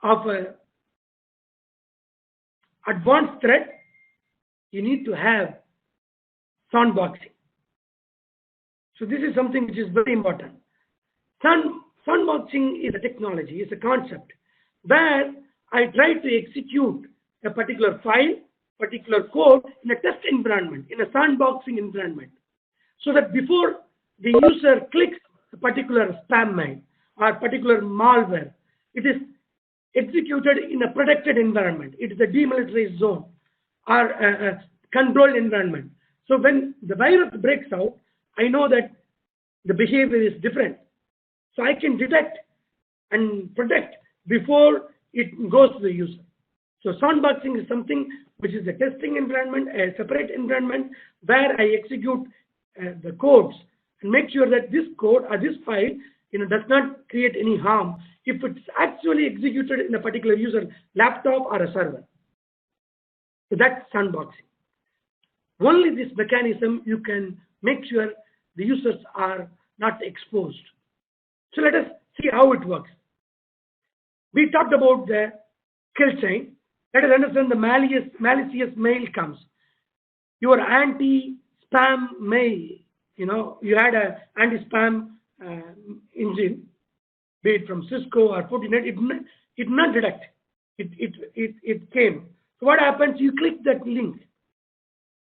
of a advanced threat, you need to have sandboxing. So this is something which is very important. Sandboxing is a technology, is a concept where I try to execute a particular file, particular code in a test environment, in a sandboxing environment, so that before the user clicks a particular spam mail or particular malware, it is executed in a protected environment. It is a demilitarized zone or a controlled environment. So when the virus breaks out, I know that the behavior is different. So I can detect and protect before it goes to the user. So sandboxing is something which is a testing environment, a separate environment where I execute the codes and make sure that this code or this file does not create any harm if it's actually executed in a particular user laptop or a server. So that's sandboxing. Only this mechanism you can make sure the users are not exposed. So let us see how it works. We talked about the kill chain. Let us understand the malicious mail comes. Your anti-spam mail, you had a anti-spam engine, be it from Cisco or Fortinet, it did not detect. It came. So what happens? You click that link.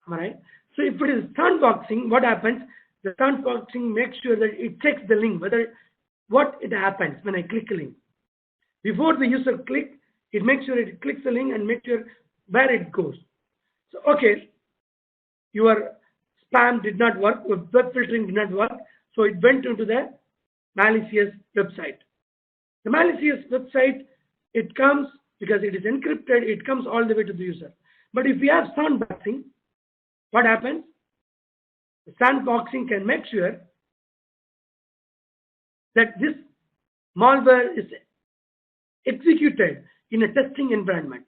Am I right? So if it is sandboxing, what happens? The sandboxing makes sure that it checks the link, what it happens when I click a link. Before the user click, it makes sure it clicks the link and makes sure where it goes. So okay, your spam did not work, web filtering did not work, so it went into the malicious website. The malicious website, it comes because it is encrypted, it comes all the way to the user. But if we have sandboxing, what happens? The sandboxing can make sure that this malware is executed in a testing environment.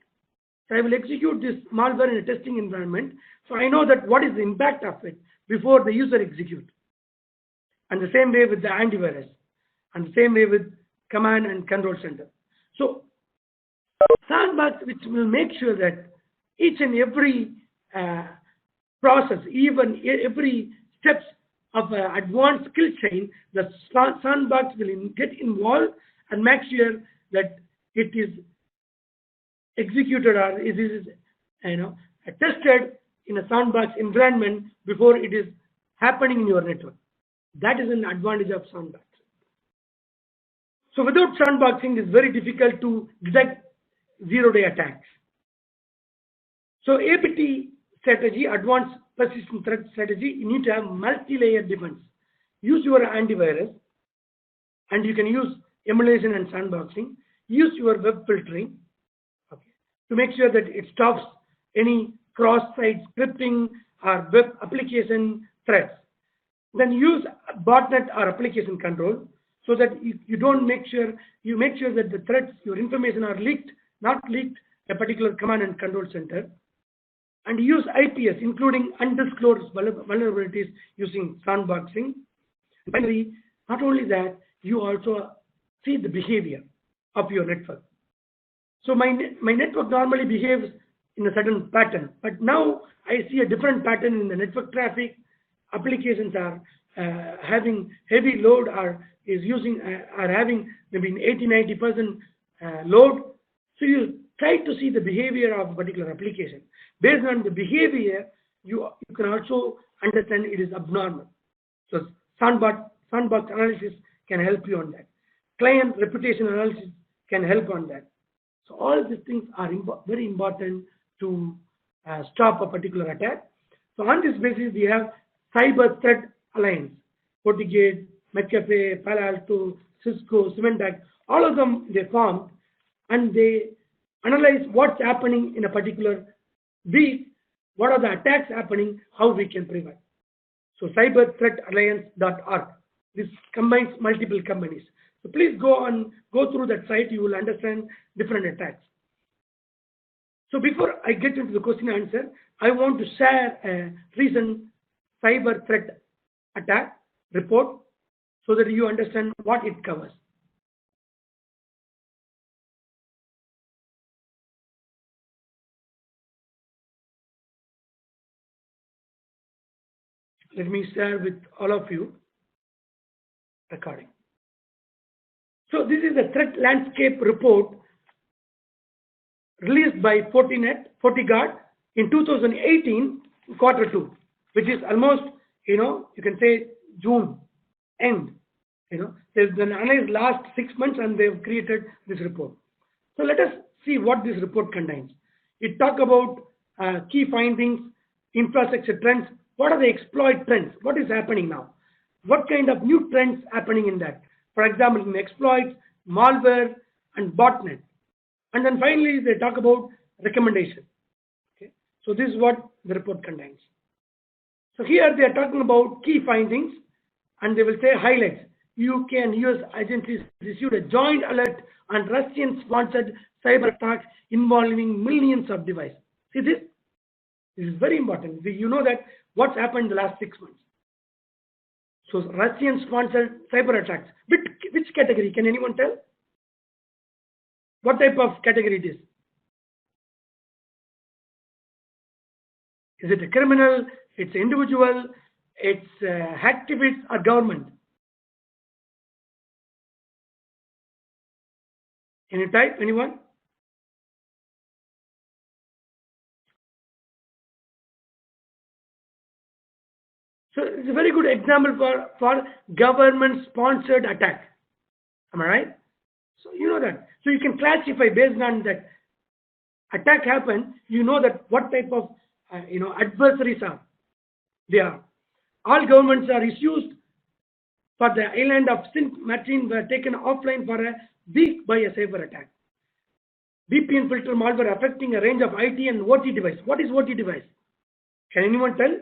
So I will execute this malware in a testing environment, so I know that what is the impact of it before the user execute. And the same way with the antivirus, and the same way with command and control center. So sandbox, which will make sure that each and every process, even every steps of advanced skill chain, the sandbox will get involved and make sure that it is executed or it is tested in a sandbox environment before it is happening in your network. That is an advantage of sandbox. So without sandboxing, it's very difficult to detect zero-day attacks. So APT strategy, advanced persistent threat strategy, you need to have multi-layer defense. Use your antivirus, and you can use emulation and sandboxing. Use your web filtering, okay, to make sure that it stops any cross-site scripting or web application threats. Then use botnet or application control so that you make sure that the threats, your information are leaked, not leaked a particular command and control center. And use IPS, including undisclosed vulnerabilities, using sandboxing. Finally, not only that, you also see the behavior of your network. So my network normally behaves in a certain pattern, but now I see a different pattern in the network traffic. Applications are having heavy load, are having maybe 80-90% load. So you try to see the behavior of a particular application. Based on the behavior, you can also understand it is abnormal. So sandbox analysis can help you on that. Client reputation analysis can help on that. So all these things are very important to stop a particular attack. So on this basis, we have Cyber Threat Alliance, FortiGate, McAfee, Palo Alto, Cisco, Symantec, all of them they formed, and they analyze what's happening in a particular week, what are the attacks happening, how we can prevent. So cyberthreatalliance.org. This combines multiple companies. So please go through that site, you will understand different attacks. So before I get into the question and answer, I want to share a recent cyber threat attack report so that you understand what it covers. Let me share with all of you recording. So this is the threat landscape report released by FortiGuard in 2018 quarter 2, which is almost, you can say June end. They've been analyzed last 6 months and they've created this report. So let us see what this report contains. It talks about key findings, infrastructure trends. What are the exploit trends? What is happening now? What kind of new trends happening in that? For example, in exploits, malware, and botnet. And then finally, they talk about recommendation. Okay. So this is what the report contains. So here they are talking about key findings, and they will say highlights. UK and US agencies received a joint alert on Russian-sponsored cyber attacks involving millions of devices. See this? This is very important. You know that what's happened in the last 6 months. So Russian-sponsored cyber attacks. Which category? Can anyone tell? What type of category it is? Is it a criminal? It's individual? It's activists or government? Can you type? Anyone? So it's a very good example for government-sponsored attack. Am I right? So you know that. So you can classify based on that attack happened. You know that what type of adversaries are. They are. All governments are issues for the island of Sint Maarten were taken offline for a week by a cyber attack. VPN filter malware affecting a range of IT and OT device. What is OT device? Can anyone tell?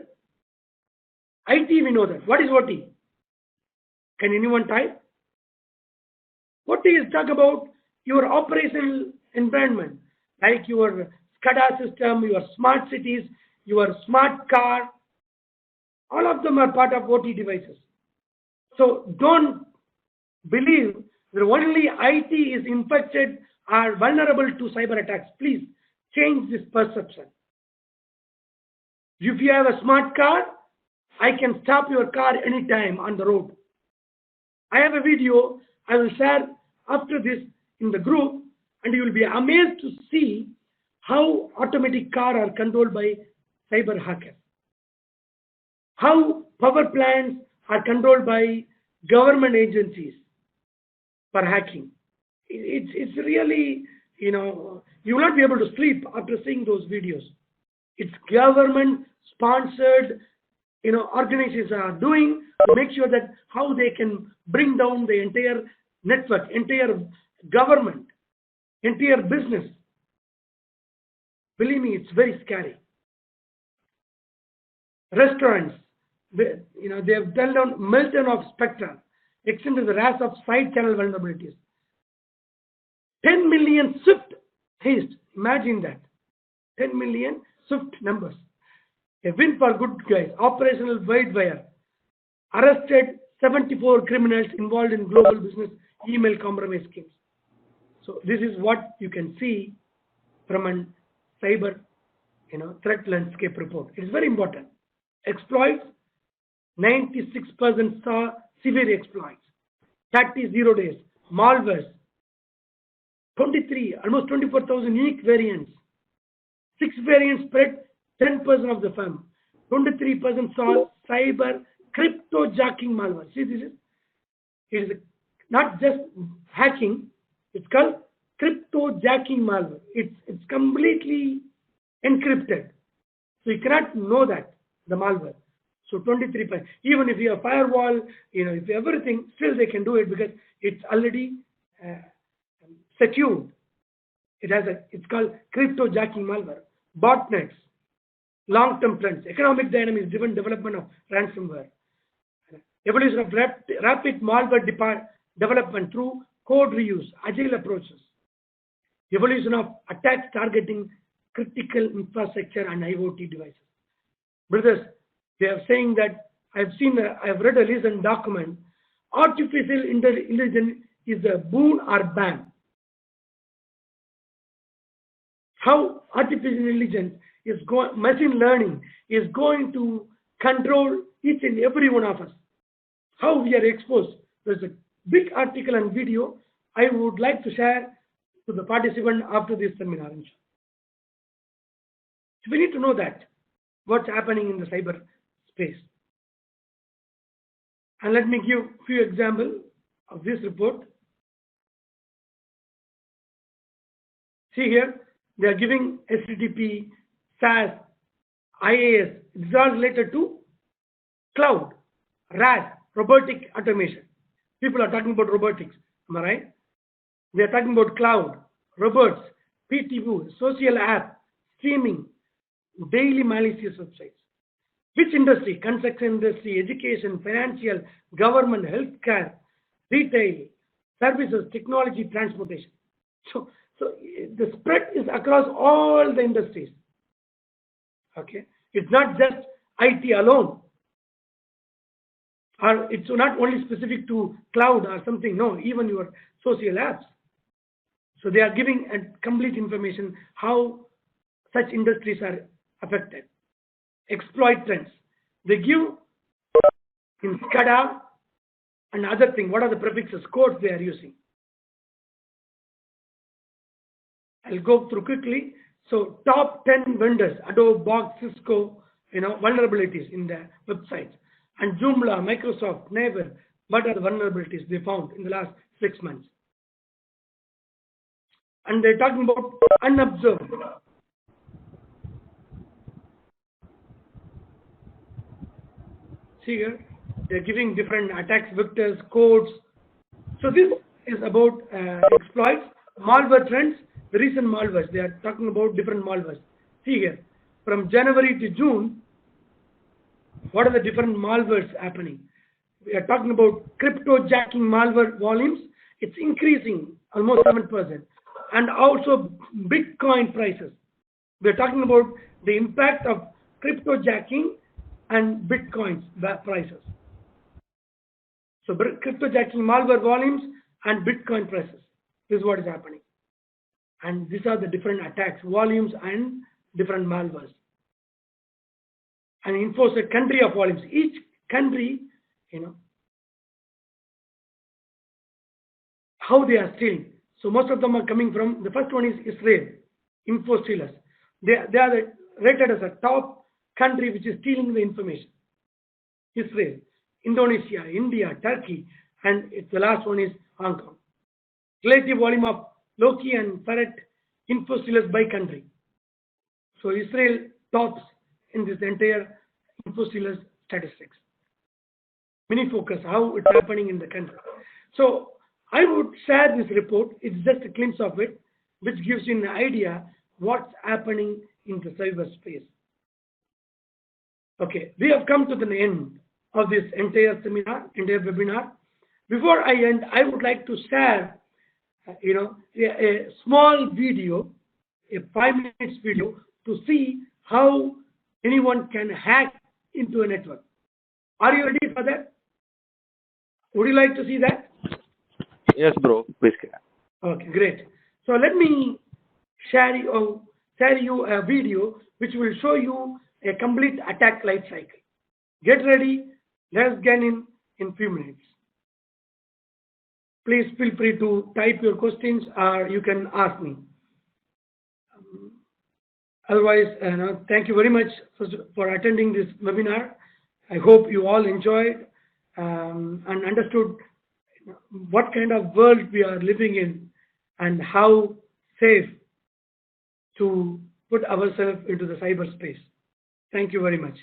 IT, we know that. What is OT? Can anyone type? OT is talk about your operational environment, like your SCADA system, your smart cities, your smart car. All of them are part of OT devices. So don't believe that only IT is infected or vulnerable to cyber attacks. Please change this perception. If you have a smart car, I can stop your car anytime on the road. I have a video I will share after this in the group, and you will be amazed to see how automatic cars are controlled by cyber hackers. How power plants are controlled by government agencies for hacking. It's really, you will not be able to sleep after seeing those videos. It's government-sponsored, organizations are doing to make sure that how they can bring down the entire network, entire government, entire business. Believe me, it's very scary. Restaurants, they have dealt on Milton of Spectra, extended the rash of side channel vulnerabilities. 10 million Swift haste. Imagine that. 10 million Swift numbers. A win for good guys. Operational Widewire. Arrested 74 criminals involved in global business email compromise schemes. So this is what you can see from a cyber, threat landscape report. It is very important. Exploits. 96% saw severe exploits. 30 0 days. Malwares. 23, almost 24,000 unique variants. 6 variants spread 10% of the firm. 23% saw cyber cryptojacking malware. See, it is not just hacking, it's called cryptojacking malware. It's completely encrypted. So you cannot know that, the malware. So 23%. Even if you have firewall, if you have everything, still they can do it because it's already secured. It's called cryptojacking malware. Botnets, long-term trends, economic dynamics driven development of ransomware, evolution of rapid malware development through code reuse, agile approaches, evolution of attacks targeting critical infrastructure and IoT devices. Brothers, they are saying that I've read a recent document. Artificial intelligence is a boon or ban. How artificial intelligence machine learning is going to control each and every one of us, how we are exposed. There's a big article and video I would like to share to the participant after this seminar. So we need to know that what's happening in the cyber space. And let me give few examples of this report. See here, they are giving HTTP, SaaS, IaaS. These are related to cloud, RAS, robotic automation. People are talking about robotics. Am I right? They are talking about cloud, robots, PTV, social app, streaming, daily malicious websites. Which industry? Construction industry, education, financial, government, healthcare, retail, services, technology, transportation. So the spread is across all the industries. Okay, it's not just IT alone, or it's not only specific to cloud or something. No, even your social apps. So they are giving a complete information how such industries are affected. Exploit trends. They give in SCADA and other thing. What are the prefixes, codes they are using? I'll go through quickly. So top 10 vendors, Adobe, Box, Cisco, vulnerabilities in the websites. And Joomla, Microsoft, Naver, what are the vulnerabilities they found in the last 6 months? And they're talking about unobserved. See here, they're giving different attacks, vectors, codes. So this is about exploits, malware trends, the recent malwares. They are talking about different malwares. See here, from January to June, what are the different malwares happening? We are talking about cryptojacking malware volumes. It's increasing almost 7%. And also Bitcoin prices. We're talking about the impact of cryptojacking and Bitcoin's prices. So cryptojacking malware volumes and Bitcoin prices. This is what is happening. And these are the different attacks, volumes and different malwares. And infos a country of volumes. Each country, how they are stealing. So most of them are coming from, the first one is Israel, info stealers. They are rated as a top country which is stealing the information. Israel, Indonesia, India, Turkey, and the last one is Hong Kong. Relative volume of Loki and Ferret info stealers by country. So Israel tops in this entire info stealers statistics. Mini focus, how it's happening in the country. So I would share this report. It's just a glimpse of it, which gives you an idea what's happening in the cyberspace. Okay, we have come to the end of this entire seminar, entire webinar. Before I end, I would like to share, a small video, a 5-minute video, to see how anyone can hack into a network. Are you ready for that? Would you like to see that? Yes, bro. Please. Okay, great. So let me share you a video which will show you a complete attack life cycle. Get ready. Let's get in few minutes. Please feel free to type your questions or you can ask me. Otherwise, thank you very much for attending this webinar. I hope you all enjoyed and understood what kind of world we are living in and how safe to put ourselves into the cyberspace. Thank you very much.